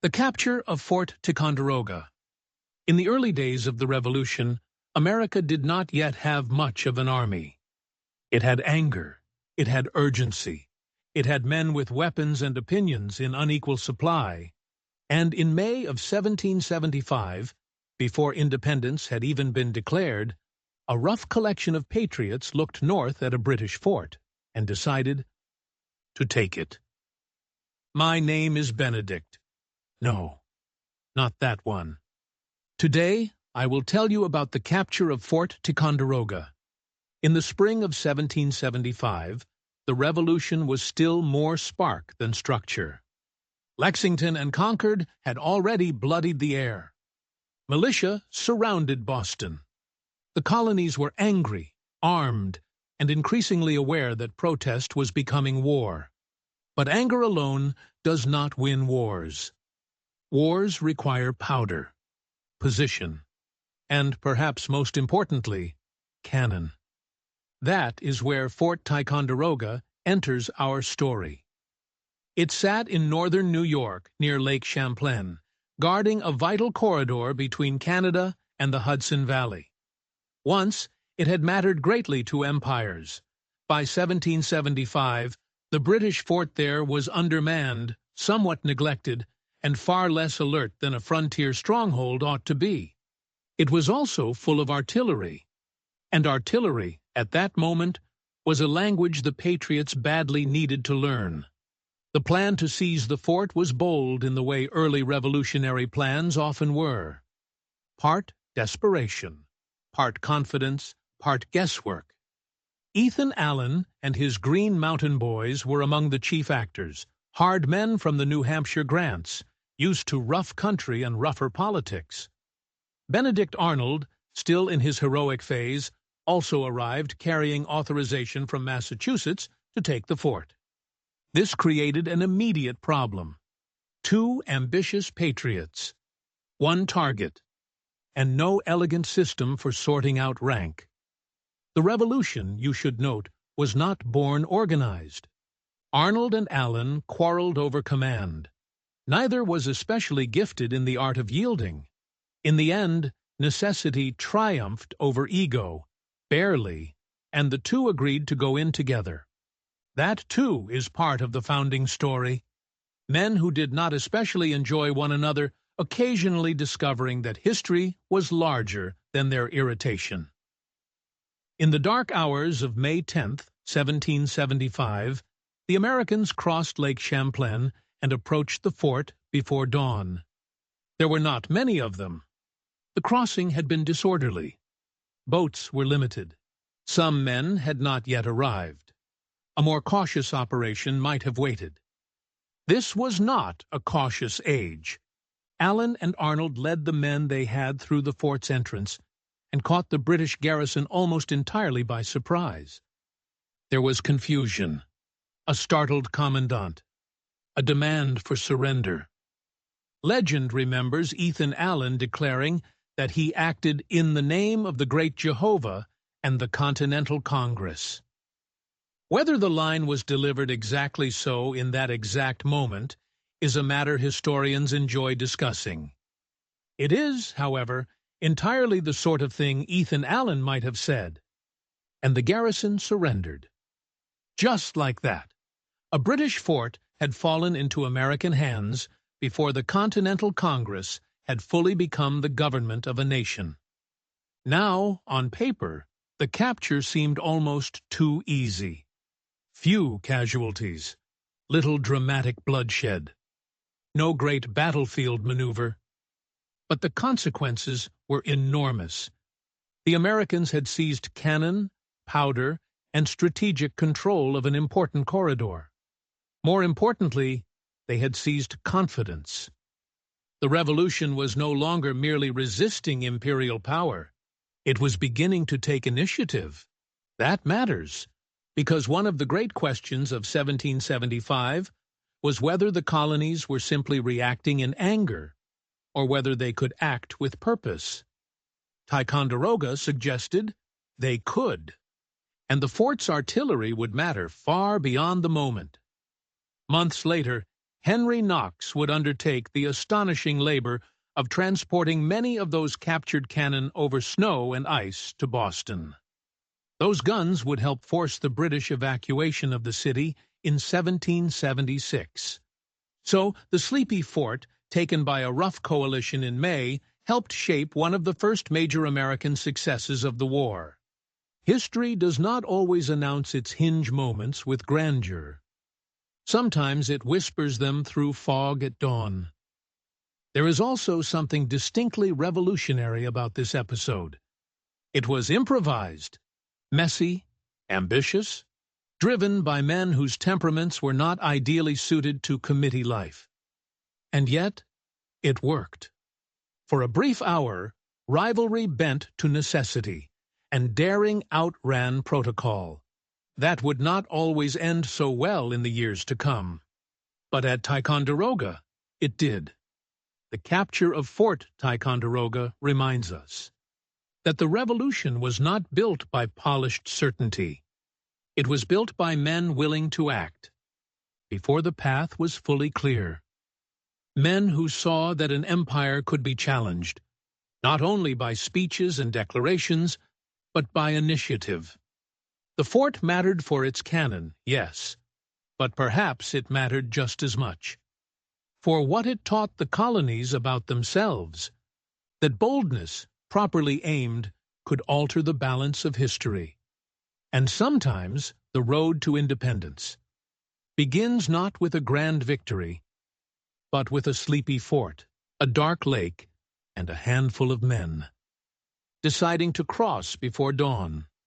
The capture of Fort Ticonderoga. In the early days of the Revolution, America did not yet have much of an army. It had anger, it had urgency, it had men with weapons and opinions in unequal supply, and in May of 1775, before independence had even been declared, a rough collection of patriots looked north at a British fort and decided to take it. My name is Benedict. No, not that one. Today, I will tell you about the capture of Fort Ticonderoga. In the spring of 1775, the Revolution was still more spark than structure. Lexington and Concord had already bloodied the air. Militia surrounded Boston. The colonies were angry, armed, and increasingly aware that protest was becoming war. But anger alone does not win wars. Wars require powder, position, and perhaps most importantly, cannon. That is where Fort Ticonderoga enters our story. It sat in northern New York near Lake Champlain, guarding a vital corridor between Canada and the Hudson Valley. Once, it had mattered greatly to empires. By 1775, the British fort there was undermanned, somewhat neglected, and far less alert than a frontier stronghold ought to be. It was also full of artillery. And artillery, at that moment, was a language the patriots badly needed to learn. The plan to seize the fort was bold in the way early revolutionary plans often were. Part desperation, part confidence, part guesswork. Ethan Allen and his Green Mountain Boys were among the chief actors, hard men from the New Hampshire grants, used to rough country and rougher politics. Benedict Arnold, still in his heroic phase, also arrived carrying authorization from Massachusetts to take the fort. This created an immediate problem. Two ambitious patriots, one target, and no elegant system for sorting out rank. The revolution, you should note, was not born organized. Arnold and Allen quarreled over command. Neither was especially gifted in the art of yielding. In the end, necessity triumphed over ego, barely, and the two agreed to go in together. That, too, is part of the founding story. Men who did not especially enjoy one another occasionally discovering that history was larger than their irritation. In the dark hours of May 10th, 1775, the Americans crossed Lake Champlain and approached the fort before dawn. There were not many of them. The crossing had been disorderly. Boats were limited. Some men had not yet arrived. A more cautious operation might have waited. This was not a cautious age. Allen and Arnold led the men they had through the fort's entrance and caught the British garrison almost entirely by surprise. There was confusion, a startled commandant, a demand for surrender. Legend remembers Ethan Allen declaring that he acted in the name of the great Jehovah and the Continental Congress. Whether the line was delivered exactly so in that exact moment is a matter historians enjoy discussing. It is, however, entirely the sort of thing Ethan Allen might have said. And the garrison surrendered. Just like that, a British fort had fallen into American hands before the Continental Congress had fully become the government of a nation. Now, on paper, the capture seemed almost too easy. Few casualties, little dramatic bloodshed, no great battlefield maneuver. But the consequences were enormous. The Americans had seized cannon, powder, and strategic control of an important corridor. More importantly, they had seized confidence. The revolution was no longer merely resisting imperial power. It was beginning to take initiative. That matters, because one of the great questions of 1775 was whether the colonies were simply reacting in anger, or whether they could act with purpose. Ticonderoga suggested they could, and the fort's artillery would matter far beyond the moment. Months later, Henry Knox would undertake the astonishing labor of transporting many of those captured cannon over snow and ice to Boston. Those guns would help force the British evacuation of the city in 1776. So the sleepy fort, taken by a rough coalition in May, helped shape one of the first major American successes of the war. History does not always announce its hinge moments with grandeur. Sometimes it whispers them through fog at dawn. There is also something distinctly revolutionary about this episode. It was improvised, messy, ambitious, driven by men whose temperaments were not ideally suited to committee life. And yet, it worked. For a brief hour, rivalry bent to necessity, and daring outran protocol. That would not always end so well in the years to come. But at Ticonderoga, it did. The capture of Fort Ticonderoga reminds us that the Revolution was not built by polished certainty. It was built by men willing to act, before the path was fully clear. Men who saw that an empire could be challenged, not only by speeches and declarations, but by initiative. The fort mattered for its cannon, yes, but perhaps it mattered just as much for what it taught the colonies about themselves, that boldness, properly aimed, could alter the balance of history. And sometimes the road to independence begins not with a grand victory, but with a sleepy fort, a dark lake, and a handful of men deciding to cross before dawn.